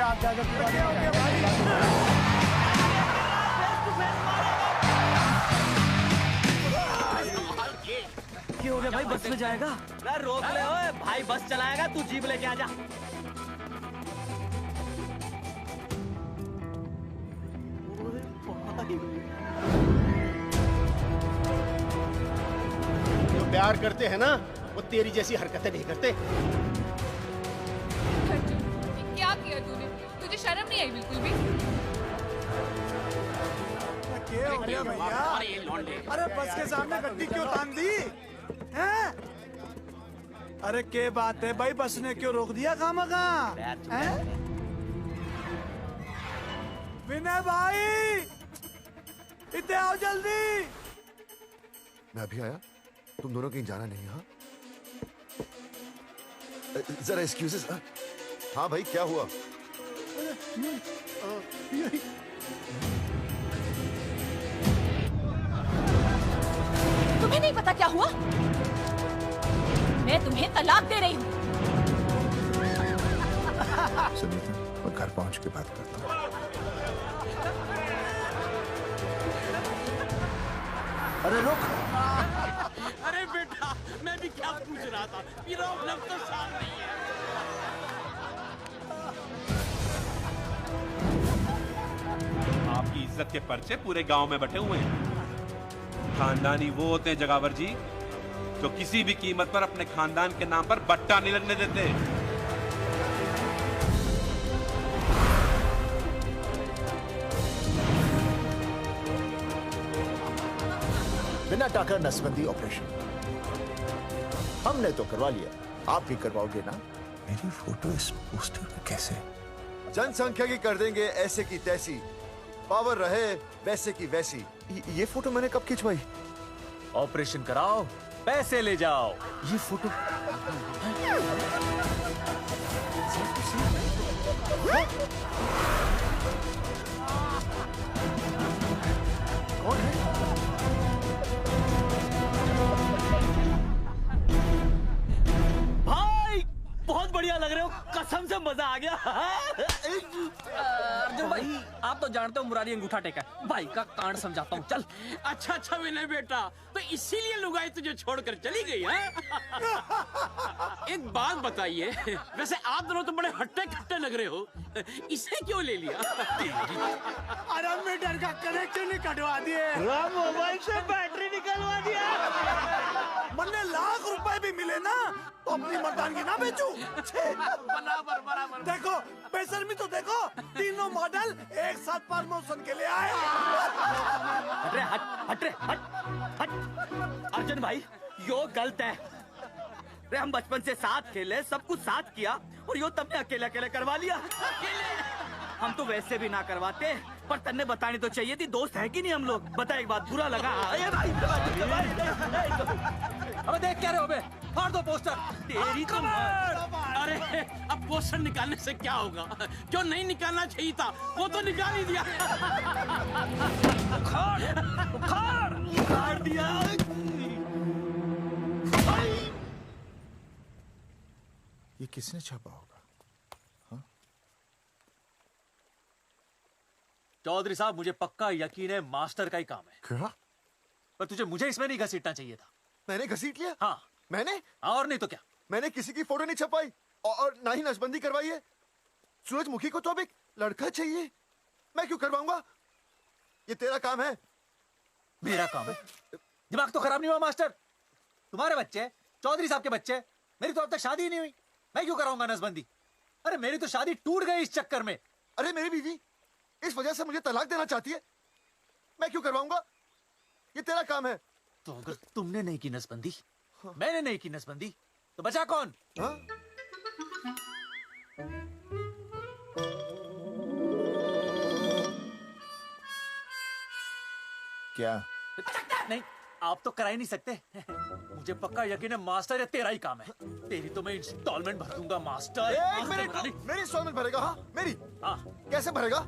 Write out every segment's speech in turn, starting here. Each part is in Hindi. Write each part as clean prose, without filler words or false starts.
आप जाकर क्या हो गया भाई? बस में जाएगा? रोक ले ओए भाई, बस चलाएगा, तू जीप लेके आ जा। जो प्यार करते हैं ना वो तेरी जैसी हरकतें नहीं करते। क्या किया तूने? तुझे शर्म नहीं आई बिल्कुल भी? क्या हो गया भैया? अरे बस के सामने गड्डी क्यों तान दी हैं? अरे क्या बात है भाई, बस ने क्यों रोक दिया खामखा? विनय भाई इतने आओ जल्दी। मैं अभी आया, तुम दोनों कहीं जाना नहीं? हाँ जरा एक्सक्यूजेस। हाँ भाई क्या हुआ? तुम्हें नहीं पता क्या हुआ? मैं तुम्हें तलाक दे रही हूँ। सुनीता, मैं घर पहुंच के बात करता हूँ। अरे रुक। अरे बेटा, मैं भी क्या पूछ रहा था, प्रॉब्लम तो सॉल्व नहीं है। आपकी इज्जत के पर्चे पूरे गांव में बटे हुए हैं। खानदानी वो होते हैं जगावर जी जो किसी भी कीमत पर अपने खानदान के नाम पर बट्टा नहीं लगने देते। बिना टाका नसबंदी ऑपरेशन हमने तो करवा लिया, आप भी करवाओगे ना? मेरी फोटो इस पोस्टर पे कैसे? जनसंख्या की कर देंगे ऐसे की तैसी, पावर रहे वैसे की वैसी। ये फोटो मैंने कब खिंचवाई? ऑपरेशन कराओ, पैसे ले जाओ। ये फोटो कौन है? भाई बहुत बढ़िया लग रहे हो, कसम से मजा आ गया। अर्जुन भाई, आप तो जानते हो मुरारी अंगूठा टेका, भाई का कांड समझाता हूँ, चल। अच्छा अच्छा विनय बेटा, तो इसीलिए लुगाई तुझे छोड़कर चली गई है? एक बात बताइए, वैसे आप दोनों तो बड़े हट्टे कट्टे लग रहे हो, इसे क्यों ले लिया? अरे मीटर का कनेक्शन ही कटवा दिए, मोबाइल से बैटरी निकलवा दिया। मन्ने लाख रुपए भी मिले ना तो अपनी मर्दानगी ना बेचूं। बराबर बराबर। देखो बेशर्मी तो देखो, तीनों मॉडल एक साथ प्रमोशन के लिए आए। हट रे, हट रे, हट। अर्जुन भाई यो गलत है रे, हम बचपन से साथ खेले, सब कुछ साथ किया, और यो तुमने अकेले अकेले करवा लिया। हम तो वैसे भी ना करवाते, पर तन्ने बतानी तो चाहिए थी, दोस्त है कि नहीं हम लोग? बता एक बात, बुरा लगा? अबे देख क्या रहे हो बे, फाड़ दो पोस्टर। तेरी तो अरे अब पोस्टर निकालने से क्या होगा? जो नहीं निकालना चाहिए था वो तो निकाल ही दिया। उखाड़ उखाड़ उखाड़ दिया। ये किसने छापा होगा? चौधरी साहब, मुझे पक्का यकीन है मास्टर का ही काम है। क्या? पर तुझे मुझे इसमें नहीं घसीटना चाहिए था। मैंने घसीट लिया? हाँ मैंने? और नहीं तो क्या? मैंने किसी की फोटो नहीं छपाई और ना ही नसबंदी करवाई है। सूरजमुखी को तो अब एक लड़का चाहिए, मैं क्यों करवाऊंगा? ये तेरा काम है। मेरा काम है? दिमाग तो खराब नहीं हुआ मास्टर? तुम्हारे बच्चे, चौधरी साहब के बच्चे, मेरी तो अब तक शादी ही नहीं हुई, मैं क्यों कराऊंगा नसबंदी? अरे मेरी तो शादी टूट गई इस चक्कर में। अरे मेरी बीवी इस वजह से मुझे तलाक देना चाहती है, मैं क्यों करवाऊंगा? ये तेरा काम है। तो अगर तुमने नहीं की नसबंदी, मैंने नहीं की नसबंदी, तो बचा कौन? हाँ? क्या? नहीं, आप तो करा ही नहीं सकते। मुझे पक्का यकीन है मास्टर, ये तेरा ही काम है। तेरी तो मैं इंस्टॉलमेंट भर दूंगा मास्टर। एक मिनट, मेरी इंस्टॉलमेंट भरेगा? हाँ मेरी? हाँ। कैसे भरेगा?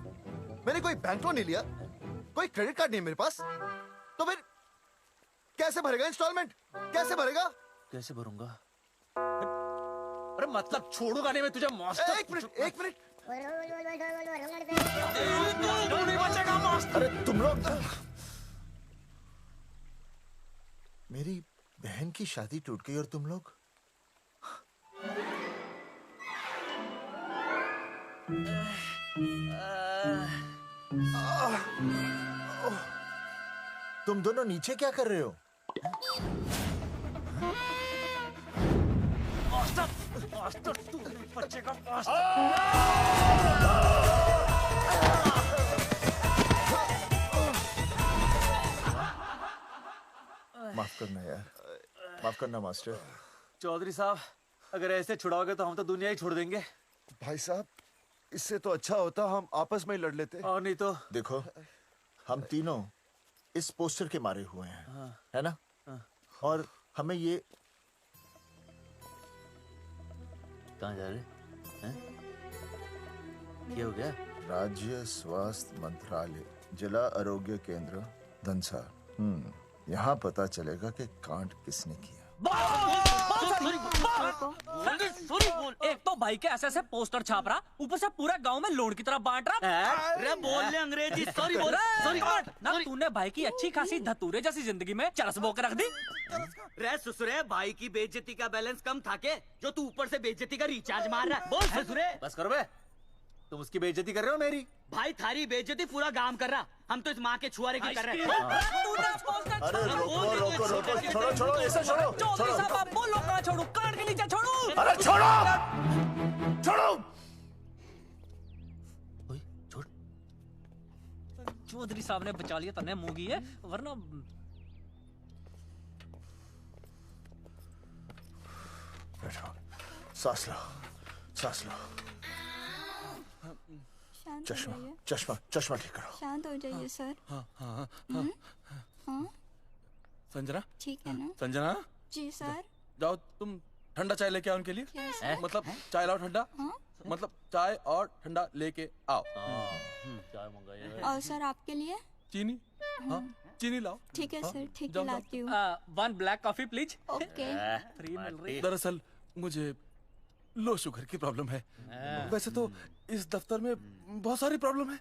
मैंने कोई बैंक लोन नहीं लिया, कोई क्रेडिट कार्ड नहीं मेरे पास, तो फिर कैसे भरेगा इंस्टॉलमेंट? कैसे भरेगा? कैसे भरूंगा? अरे मतलब छोड़ूंगा नहीं मैं तुझे मास्टर। एक मिनट अरे तुम लोग मेरी बहन की शादी टूट गई और तुम लोग तुम दोनों नीचे क्या कर रहे हो? बच्चे का माफ करना यार, माफ करना मास्टर। चौधरी साहब, अगर ऐसे छुड़ाओगे तो हम तो दुनिया ही छोड़ देंगे। भाई साहब, इससे तो अच्छा होता हम आपस में ही लड़ लेते। और नहीं तो। देखो, हम तीनों इस पोस्टर के मारे हुए हैं, है ना? और हमें ये कहाँ जा रहे हैं? क्या हो गया? राज्य स्वास्थ्य मंत्रालय जिला आरोग्य केंद्र धनसा। यहाँ पता चलेगा कि कांड किसने किया। सॉरी बोल। एक तो भाई के ऐसे पोस्टर छाप रहा, ऊपर से पूरा गांव में लोन की तरह बांट रहा। अरे बोल ले अंग्रेजी। सॉरी बोल। सॉरी ना, तूने भाई की अच्छी खासी धतूरे जैसी जिंदगी में चरस बो के रख दी। रे ससुरे, भाई की बेइज्जती का बैलेंस कम था के जो तू ऊपर से बेइज्जती का रिचार्ज मार रहा है? बोल ससुरे। बस करो बे, तुम उसकी बेइज्जती कर रहे हो मेरी। भाई थारी बेइज्जती पूरा गांव कर रहा, हम तो इस माँ के छुआरे की कर रहे हैं। अरे रोको रोको रोको, छोड़ो छोड़ो, ऐसे छोड़ो चौधरी साहब आप बोलो, कहाँ छोड़ू? कान के नीचे छोड़ू? अरे छोड़ो छोड़ो। छोड़। चौधरी साहब ने बचा लिया, तने मूंगी है, वरना बैठो, सांस लो, सांस लो। शांत चश्मा हो जाइए, चश्मा चश्मा ठीक करो। शांत हो जाइए सर। हाँ हाँ संजना, ठीक है ना? संजना जी सर। जाओ तुम ठंडा चाय लेके आओ उनके लिए। Yes sir. मतलब चाय लाओ ठंडा। हाँ? मतलब चाय और ठंडा लेके आओ। और सर आपके लिए? चीनी, हाँ चीनी लाओ। ठीक है सर, ठीक है, जाओ, लाती हूँ। 1 black coffee please. Okay. Free मिल रही। दरअसल मुझे लो शुगर की प्रॉब्लम है। वैसे तो इस दफ्तर में बहुत सारी प्रॉब्लम है।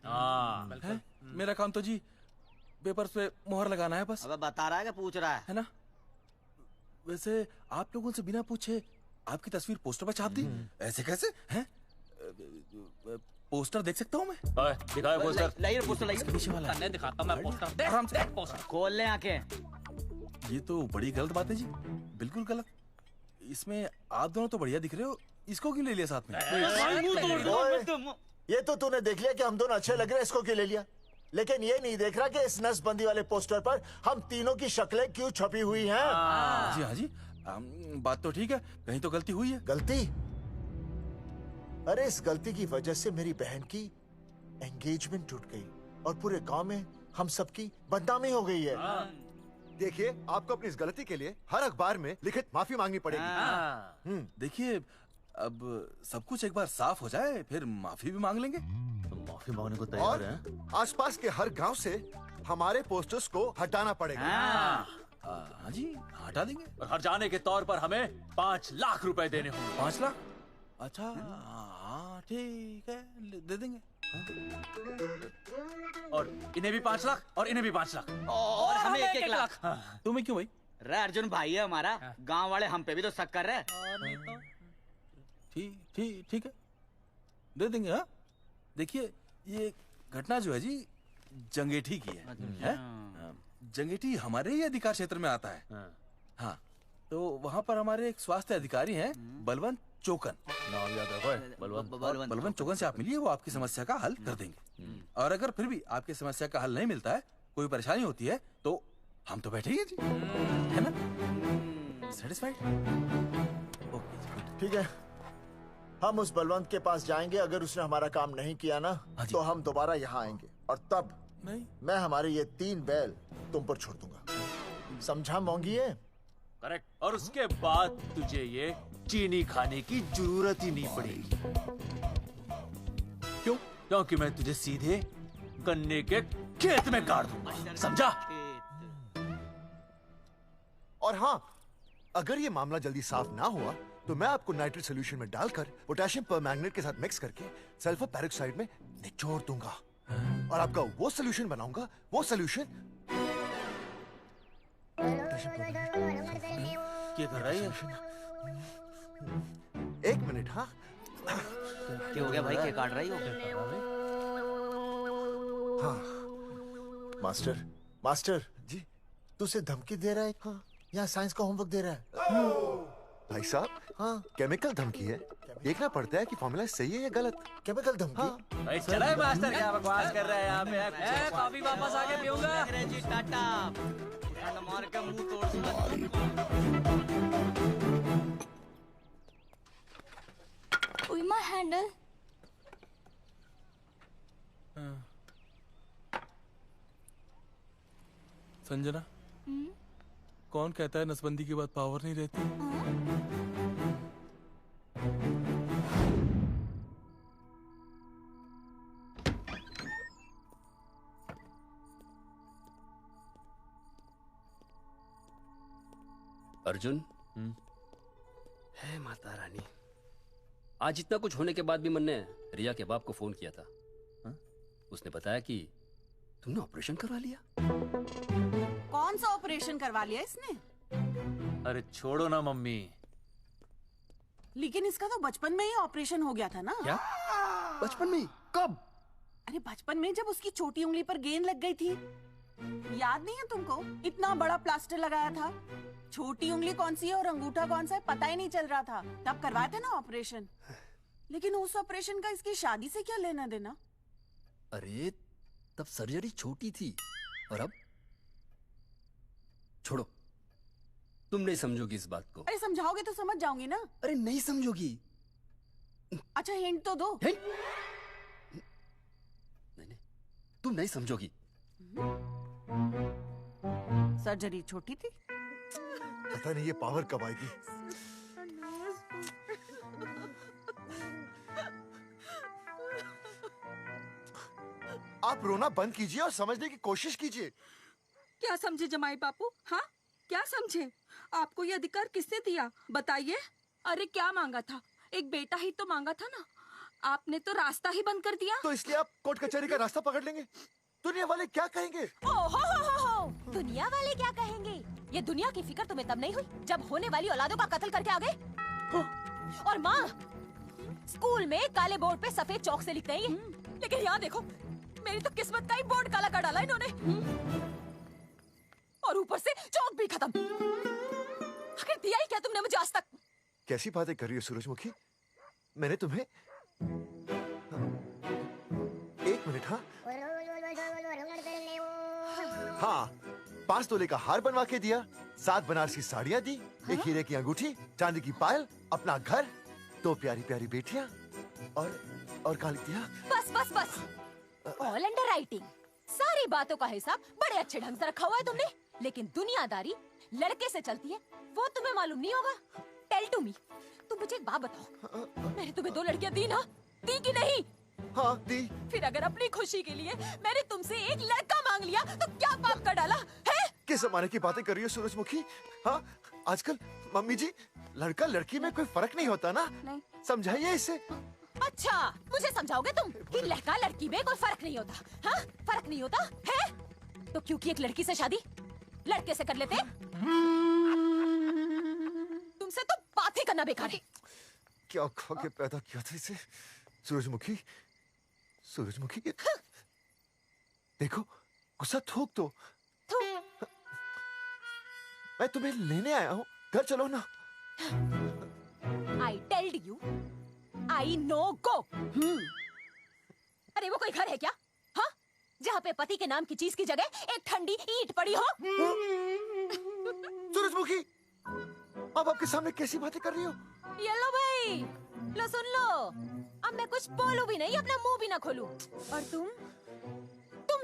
मेरा काम तो जी पेपर्स पे मोहर लगाना है बस। अब बता रहा है कि पूछ रहा है ना? वैसे आप लोगों से बिना पूछे आपकी तस्वीर पोस्टर पर छाप दी, ऐसे कैसे हैं? पोस्टर देख सकता हूँ मैं? दिखाओ पोस्टर। लाइए पोस्टर लाइए। पीछे वाला तन्ने दिखाता मैं पोस्टर। देख आराम से। देख पोस्टर। खोल ले आंखें। ये तो बड़ी गलत बात है जी, बिल्कुल गलत। इसमें आप दोनों तो बढ़िया दिख रहे हो, इसको क्यों ले लिया साथ में? ये तो तूने देख लिया कि हम दोनों अच्छे लग रहे हैं, इसको क्यों ले लिया? लेकिन ये नहीं देख रहा कि इस नसबंदी वाले पोस्टर पर हम तीनों की शक्लें क्यों छपी हुई हैं। जी हाँ जी, बात तो ठीक है, कहीं तो गलती हुई है। गलती? अरे इस गलती की वजह से मेरी बहन की एंगेजमेंट टूट गई और पूरे गांव में हम सबकी बदनामी हो गई है। देखिए, आपको अपनी इस गलती के लिए हर अखबार में लिखित माफी मांगनी पड़ेगी। देखिए, अब सब कुछ एक बार साफ हो जाए फिर माफी भी मांग लेंगे। तुम माफी मांगने को और तैयार हैं? आसपास के हर गांव से हमारे पोस्टर्स को हटाना पड़ेगा। हाँ जी, हटा देंगे। और हर जाने के तौर पर हमें 5 लाख रुपए देने होंगे। 5 लाख? अच्छा हाँ ठीक है, दे देंगे। और इन्हें भी 5 लाख और इन्हें भी 5 लाख। और हमें 1-1 लाख। तुम्हें क्यों भाई? रे अर्जुन भाई है हमारा, गांव वाले हम पे भी तो शक कर रहे हैं। ठीक है, दे देंगे। हाँ देखिए, ये घटना जो है जी जंगेठी की है? जंगेठी हमारे ही अधिकार क्षेत्र में आता है। हाँ, तो वहाँ पर हमारे एक स्वास्थ्य अधिकारी हैं, बलवंत चौकन। नाम याद रखो, बलवंत चौकन से आप मिलिए, वो आपकी समस्या का हल कर देंगे। और अगर फिर भी आपकी समस्या का हल नहीं मिलता है, कोई परेशानी होती है, तो हम तो बैठे ही हैं जी, है ना? सेटिस्फाइड? ओके, ठीक है, हम उस बलवंत के पास जाएंगे। अगर उसने हमारा काम नहीं किया ना, तो हम दोबारा यहाँ आएंगे और तब नहीं, मैं हमारे ये 3 बैल तुम पर छोड़ दूंगा। समझा मोंगी? है करेक्ट। और उसके बाद तुझे ये चीनी खाने की जरूरत ही नहीं पड़ेगी। क्यों? क्योंकि मैं तुझे सीधे गन्ने के खेत में गाड़ दूंगा, समझा? और हाँ, अगर ये मामला जल्दी साफ ना हुआ तो मैं आपको नाइट्रेट सोल्यूशन में डालकर पोटेशियम परमैंगनेट के साथ मिक्स करके सल्फर पेरोक्साइड में निचोड़ दूंगा और आपका वो सोल्यूशन बनाऊंगा, वो सोल्यूशन। क्या कर रहा है ये? एक मिनट। हाँ क्या हो गया भाई, क्या काट रही हो? हाँ मास्टर, मास्टर जी, तू उसे धमकी दे रहा है? हाँ, यहाँ साइंस का होमवर्क दे रहा है। भाई साहब, हाँ केमिकल धमकी है, देखना पड़ता है कि फॉर्मूला सही है या गलत। केमिकल धमकी? हाँ। भाई चला है मास्टर, क्या बकवास कर रहा है यहाँ पे? कॉफी वापस आके पीऊंगा। अंग्रेजी टाटा मार के मुंह तोड़ दूंगा। उई माय हैंडल। संजना, कौन कहता है नसबंदी के बाद पावर नहीं रहती? अर्जुन, है माता रानी, आज इतना कुछ होने के बाद भी मन ने रिया के बाप को फोन किया था। उसने बताया कि तुमने ऑपरेशन करवा लिया। कौन सा ऑपरेशन करवा लिया इसने? अरे छोड़ो ना मम्मी। लेकिन इसका तो बचपन में ही ऑपरेशन हो गया था ना? क्या? बचपन में? कब? अरे बचपन में, जब उसकी छोटी उंगली पर गेंद लग गई थी। याद नहीं है तुमको? इतना बड़ा प्लास्टर लगाया था। छोटी उंगली कौन सी है और अंगूठा कौन सा है पता ही नहीं चल रहा था। तब करवाए थे ना ऑपरेशन। लेकिन उस ऑपरेशन का इसकी शादी से क्या लेना देना? अरे तब सर्जरी छोटी थी, और अब? छोड़ो, तुम नहीं समझोगी इस बात को। अरे समझाओगे तो समझ जाऊंगी ना। अरे नहीं समझोगी। अच्छा हिंट तो दो। नहीं, तुम नहीं समझोगी। सर्जरी छोटी थी। पता नहीं ये पावर कब आएगी। आप रोना बंद कीजिए और समझने की कोशिश कीजिए। क्या समझे जमाई बापू? हाँ क्या समझे? आपको ये अधिकार किसने दिया बताइए? अरे क्या मांगा था? एक बेटा ही तो मांगा था ना। आपने तो रास्ता ही बंद कर दिया। तो इसलिए आप कोर्ट कचहरी का रास्ता पकड़ लेंगे। दुनिया वाले क्या कहेंगे? हो। दुनिया वाले क्या कहेंगे? ये दुनिया की फिक्र तुम्हें तब नहीं हुई जब होने वाली औलादों का कत्ल करके आ गए? और माँ, स्कूल में काले बोर्ड पे सफेद चौक से लिखते हैं ये, लेकिन यहाँ देखो, मेरी तो किस्मत का ही बोर्ड काला कर डाला इन्होंने। और ऊपर से चौक भी खत्म। आखिर दिया ही क्या तुमने मुझे आज तक? कैसी बातें कर रही हो सूरजमुखी? मैंने तुम्हें एक मिनट। हाँ, 5 तोले का हार बनवा के दिया, 7 बनारसी साड़ियाँ दी, एक हीरे की अंगूठी, चांदी की पायल, अपना घर, 2 प्यारी प्यारी बेटियाँ, और कहा लिख दिया? बस। All under writing. सारी बातों का हिसाब बड़े अच्छे ढंग से रखा हुआ है तुमने, लेकिन दुनियादारी लड़के से चलती है वो तुम्हें मालूम नहीं होगा। टेल टू मी, तुम मुझे एक बात बताओ, मैंने तुम्हें 2 लड़कियां दी ना? दी कि नहीं? हाँ दी। फिर अगर अपनी खुशी के लिए मैंने तुमसे एक लड़का मांग लिया तो क्या पाप कर डाला है? किस जमाने की बातें कर रही हो सूरजमुखी? हाँ, आजकल मम्मी जी, लड़का लड़की में कोई फर्क नहीं होता ना। नहीं। समझाइए इसे। अच्छा, मुझे समझाओगे तुम कि लड़का लड़की में कोई फर्क नहीं होता? हाँ, फर्क नहीं होता है? तो क्योंकि एक लड़की से शादी लड़के से कर लेते? तुमसे तो बात ही करना बेकार है। क्या खा के पैदा किया था इसे? सूरजमुखी, देखो, गुस्सा थूक दो। मैं तुम्हें लेने आया हूँ, घर चलो ना। I told you, I know go। अरे वो कोई घर है क्या? हाँ, जहाँ पे पति के नाम की चीज की जगह एक ठंडी ईंट पड़ी हो? सूरजमुखी, अब आपके सामने कैसी बातें कर रही हो? ये लो भाई, लो सुन लो, अब मैं कुछ बोलूं भी नहीं, अपना मुंह भी ना खोलूं। और तुम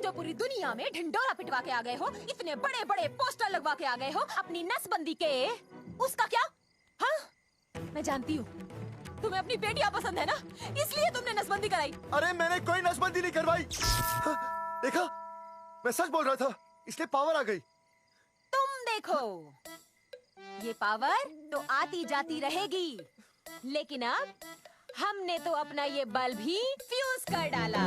जो पूरी दुनिया में ढिंडोरा पिटवा के आ गए हो, इतने बड़े बड़े पोस्टर लगवा के आ गए हो अपनी नसबंदी के, उसका क्या? हाँ, मैं जानती हूँ तुम्हें अपनी बेटियां पसंद है ना, इसलिए तुमने नसबंदी कराई। अरे मैंने कोई नसबंदी नहीं करवाई। देखा, मैं सच बोल रहा था, इसलिए पावर आ गई। तुम देखो, ये पावर तो आती जाती रहेगी, लेकिन अब हमने तो अपना ये बल्ब ही फ्यूज कर डाला।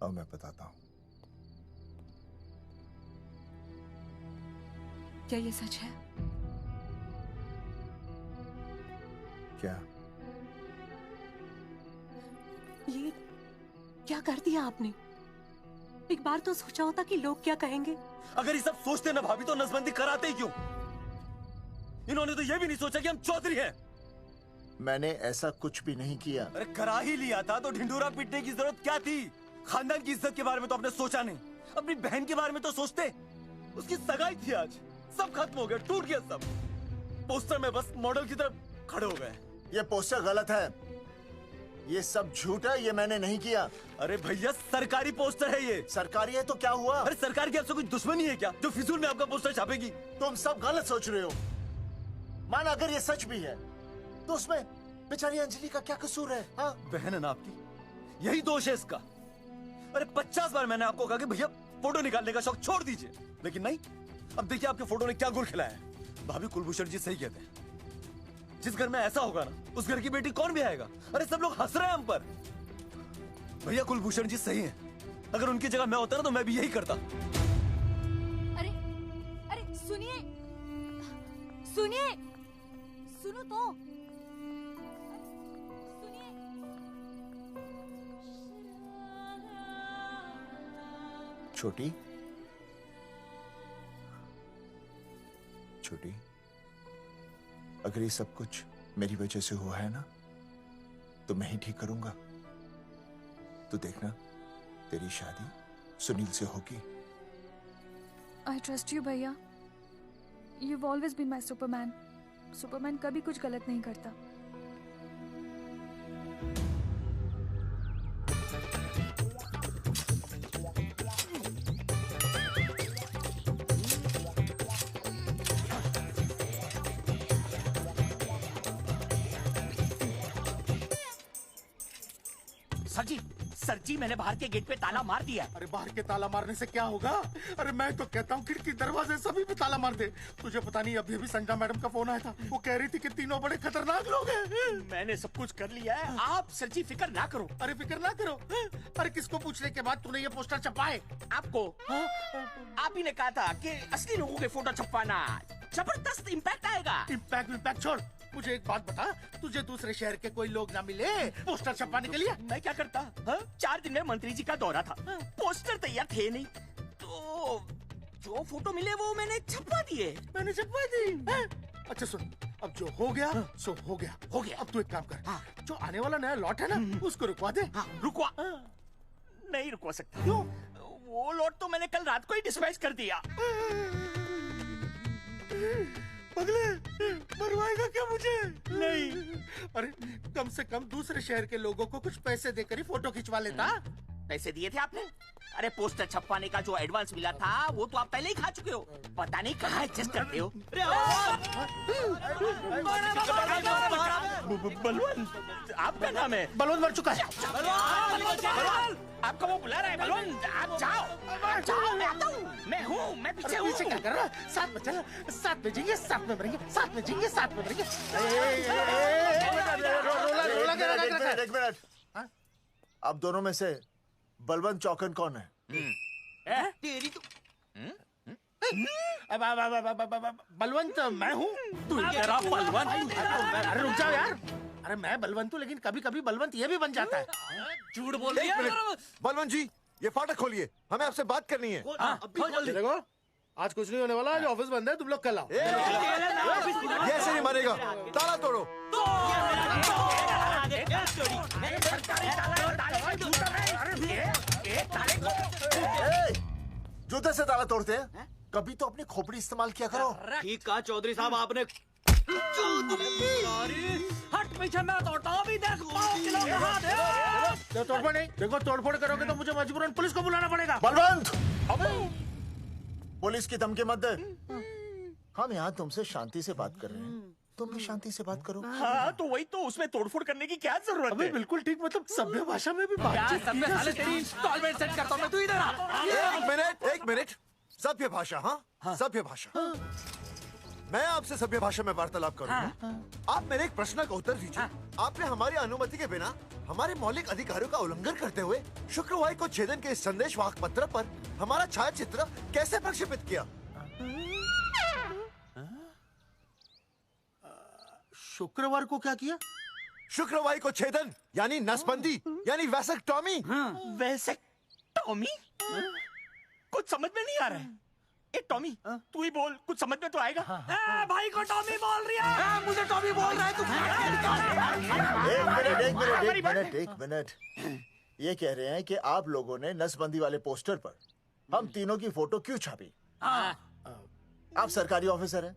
अब मैं बताता हूँ। क्या ये सच है? क्या? ये क्या कर दिया आपने? एक बार तो सोचा होता कि लोग क्या कहेंगे। अगर ये सब सोचते ना भाभी तो नसबंदी कराते ही क्यों? इन्होंने तो ये भी नहीं सोचा कि हम चौधरी हैं। मैंने ऐसा कुछ भी नहीं किया। अरे करा ही लिया था तो ढिंडोरा पीटने की जरूरत क्या थी? खानदान की इज्जत के बारे में तो आपने सोचा नहीं, अपनी बहन के बारे में तो सोचते। उसकी सगाई थी आज, सब खत्म हो गया, टूट गया सब। पोस्टर में बस मॉडल की तरफ खड़े हो गए। ये पोस्टर गलत है, ये सब झूठ है, ये मैंने नहीं किया। अरे भैया सरकारी पोस्टर है ये। सरकारी है तो क्या हुआ? अरे सरकार की आपसे कोई दुश्मनी है क्या जो फिजूल में आपका पोस्टर छापेगी? तुम सब गलत सोच रहे हो। मान अगर ये सच भी है तो उसमें बेचारी अंजलि का क्या कसूर है? हाँ? बहन है ना आपकी, यही दोष है इसका। अरे 50 बार मैंने आपको कहा कि भैया फोटो निकालने का शौक छोड़ दीजिए, लेकिन नहीं। अब देखिए आपके फोटो ने क्या गुल खिलाया है। भाभी कुलभूषण जी सही कहते हैं, जिस घर में ऐसा होगा ना उस घर की बेटी कौन भी आएगा। अरे सब लोग हंस रहे हैं हम पर। भैया कुलभूषण जी सही हैं, अगर उनकी जगह मैं होता ना तो मैं भी यही करता। अरे अरे सुनिए सुनिए, सुनो तो। छोटी छोटी, अगर ये सब कुछ मेरी वजह से हुआ है ना तो मैं ही ठीक करूंगा। तो देखना तेरी शादी सुनील से होगी। I trust you, भैया। You've always been my Superman. Superman कभी कुछ गलत नहीं करता। सर जी मैंने बाहर के गेट पे ताला मार दिया। अरे बाहर के ताला मारने से क्या होगा? अरे मैं तो कहता हूँ खिड़की दरवाजे सभी पे ताला मार दे। तुझे पता नहीं अभी अभी संजना मैडम का फोन आया था, वो कह रही थी कि तीनों बड़े खतरनाक लोग हैं। मैंने सब कुछ कर लिया है, आप सर जी फिक्र ना करो। अरे फिक्र ना करो। अरे किसको पूछने के बाद तूने ये पोस्टर छपाए? आपको आप ही ने कहा था कि असली लोगों के फोटो छपवाना जबरदस्त इम्पैक्ट आएगा। इम्पैक्ट छोड़, मुझे एक बात बता, तुझे दूसरे शहर के कोई लोग ना मिले पोस्टर छपवाने के लिए? मैं क्या करता? 4 दिन में मंत्री जी का दौरा था, पोस्टर तैयार थे नहीं, तो जो फोटो मिले वो मैंने छपवा दिए। मैंने छपवा दी? अच्छा सुन, अब जो हो गया सो हो गया। अब तू एक काम कर, जो आने वाला नया लॉट है ना उसको रुकवा दे। रुकवा? नहीं रुकवा सकता। क्यों? वो लॉट तो मैंने कल रात को ही डिस्पैच कर दिया। पगले, मरवाएगा क्या मुझे? नहीं। अरे कम से कम दूसरे शहर के लोगों को कुछ पैसे देकर ही फोटो खिंचवा लेता। पैसे दिए थे आपने? अरे पोस्टर छपवाने का जो एडवांस मिला था वो तो आप पहले ही खा चुके हो, पता नहीं कहाँ एडजस्ट करते हो। बलवंत आपका नाम है? बलवंत मर चुका है। आपका वो बुला रहा है बलवंत, आप जाओ मैं आता हूँ। मैं पीछे हूँ। पीछे क्या कर रहा है? साथ में चल, साथ में जिएंगे, साथ में मरेंगे, साथ में जिएंगे, साथ में मरेंगे। एक मिनट, अब दोनों में से बलवंत चौकन कौन है? तेरी तो बलवंत मैं हूँ। तू तेरा बलवंत? अरे रुक जाओ यार। अरे मैं बलवंत हूँ, लेकिन कभी कभी बलवंत ये भी बन जाता है। झूठ बोल रही है। बलवंत जी ये फाटक खोलिए, हमें आपसे बात करनी है। देखो आज कुछ नहीं होने वाला, आज ऑफिस बंद है, तुम लोग कल आओ। ये ऐसे नहीं मानेगा, ताला तोड़ो। जूते से ताला तोड़ते हैं? कभी तो अपनी खोपड़ी इस्तेमाल किया करो। ठीक कहा चौधरी साहब आपने। हट पीछे, मैं तोड़ता हूँ अभी, देख 5 किलो का हाथ है। तोड़फोड़ नहीं, देखो तोड़फोड़ करोगे तो मुझे मजबूरन पुलिस को बुलाना पड़ेगा। बलवंत पुलिस की धमकी मत दे। हम यहाँ तुमसे शांति से बात कर रहे हैं, तुम भी शांति से बात करो। हाँ तो वही तो, उसमें तोड़फोड़ करने की क्या जरूरत है? बिल्कुल ठीक, मतलब सभ्य भाषा में भी बातचीत की जा सकती है। इंस्टॉलमेंट सेट करता हूँ मैं, तू इधर आ। एक मिनट, सभ्य भाषा। हाँ सभ्य भाषा। मैं आपसे सभ्य भाषा में वार्तालाप करूंगा। आप मेरे एक प्रश्न का उत्तर दीजिए। आपने हमारी अनुमति के बिना हमारे मौलिक अधिकारों का उल्लंघन करते हुए शुक्रवार को छेदन के इस संदेश वाहक पत्र पर हमारा छायाचित्र कैसे प्रक्षेपित किया? शुक्रवार को क्या किया? शुक्रवार को छेदन यानी नसबंदी यानी वैसेक्टॉमी। वैसेक्टॉमी? कुछ समझ में नहीं आ रहा है। ए टॉमी, तू ही बोल, कुछ समझ में तो आएगा। भाई को टॉमी बोल रही है। मुझे टॉमी बोल रहा है तू। एक मिनट। ये कह रहे हैं कि आप लोगों ने नसबंदी वाले पोस्टर पर हम तीनों की फोटो क्यों छापी? आप सरकारी ऑफिसर हैं,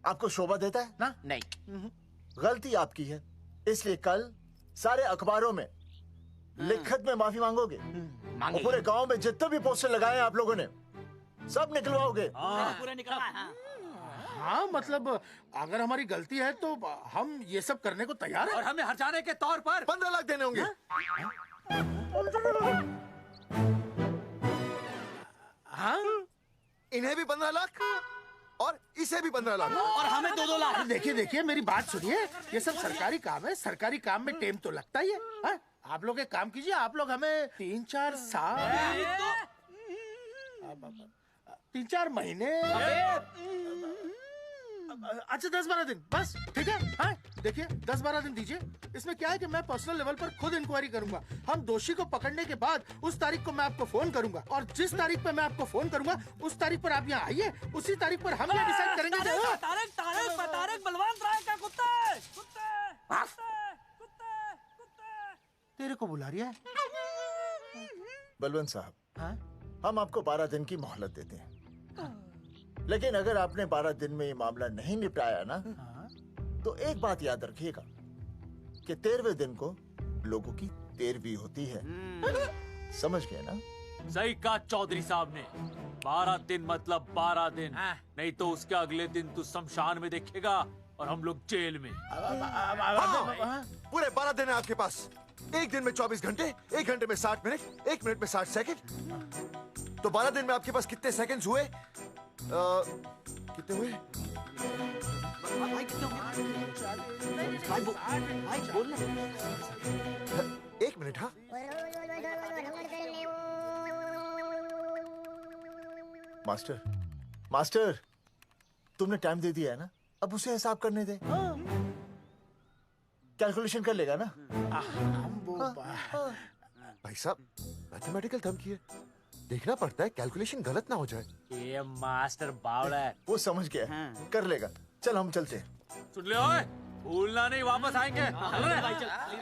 आपको शोभा देता है ना? नहीं। गलती आपकी है, इसलिए कल सारे अखबारों में लिखत में माफी मांगोगे। और पूरे गांव में जितने भी पोस्टर लगाए हैं आप लोगों ने सब निकलवाओगे। पूरे निकला। हाँ, मतलब अगर हमारी गलती है तो हम ये सब करने को तैयार हैं। और हमें हर्जाने के तौर पर 15 लाख देने होंगे। हाँ, इन्हें भी 15 लाख और इसे भी 15 लाख और हमें 2-2 लाख। देखिए मेरी बात सुनिए, ये सब सरकारी काम है। सरकारी काम में टेम तो लगता ही है। हाँ? आप लोग एक काम कीजिए, आप लोग हमें 3-4 साल 3-4 महीने, अच्छा 10-12 दिन बस, ठीक है? हाँ, देखिए 10-12 दिन दीजिए। इसमें क्या है कि मैं पर्सनल लेवल पर खुद इंक्वायरी करूंगा। हम दोषी को पकड़ने के बाद उस तारीख को मैं आपको फोन करूंगा, और जिस तारीख पर मैं आपको फोन करूंगा उस तारीख पर आप यहाँ आइए। उसी तारीख पर हम ये डिसाइड करेंगे। तारक बलवंत राय का कुत्ते। तेरे को बुला रही है। बलवंत साहब, हम आपको 12 दिन की मोहलत देते हैं, लेकिन अगर आपने 12 दिन में ये मामला नहीं निपटाया ना, तो एक बात याद रखिएगा कि 13वें दिन को लोगों की 13वीं होती है। समझ गए ना? सही कहा चौधरी साहब ने। 12 दिन मतलब 12 दिन, नहीं तो उसके अगले दिन तू शमशान में देखेगा और हम लोग जेल में। पूरे 12 दिन है आपके पास। एक दिन में 24 घंटे, 1 घंटे में 60 मिनट, 1 मिनट में 60 सेकंड। तो 12 दिन में आपके पास कितने सेकंड्स हुए? कितने हुए? भाई बोल ना। 1 मिनट। हाँ, मास्टर तुमने टाइम दे दिया है ना, अब उसे हिसाब करने दे। कैलकुलेशन कर लेगा ना? भाई साहब, मैथमेटिकल थंब की है, देखना पड़ता है कैलकुलेशन गलत ना हो जाए। ये मास्टर बावड़ा है। वो समझ गया, कर लेगा। चल हम चलते हैं। सुन ले ओए, भूलना नहीं, वापस आएंगे। चल रे।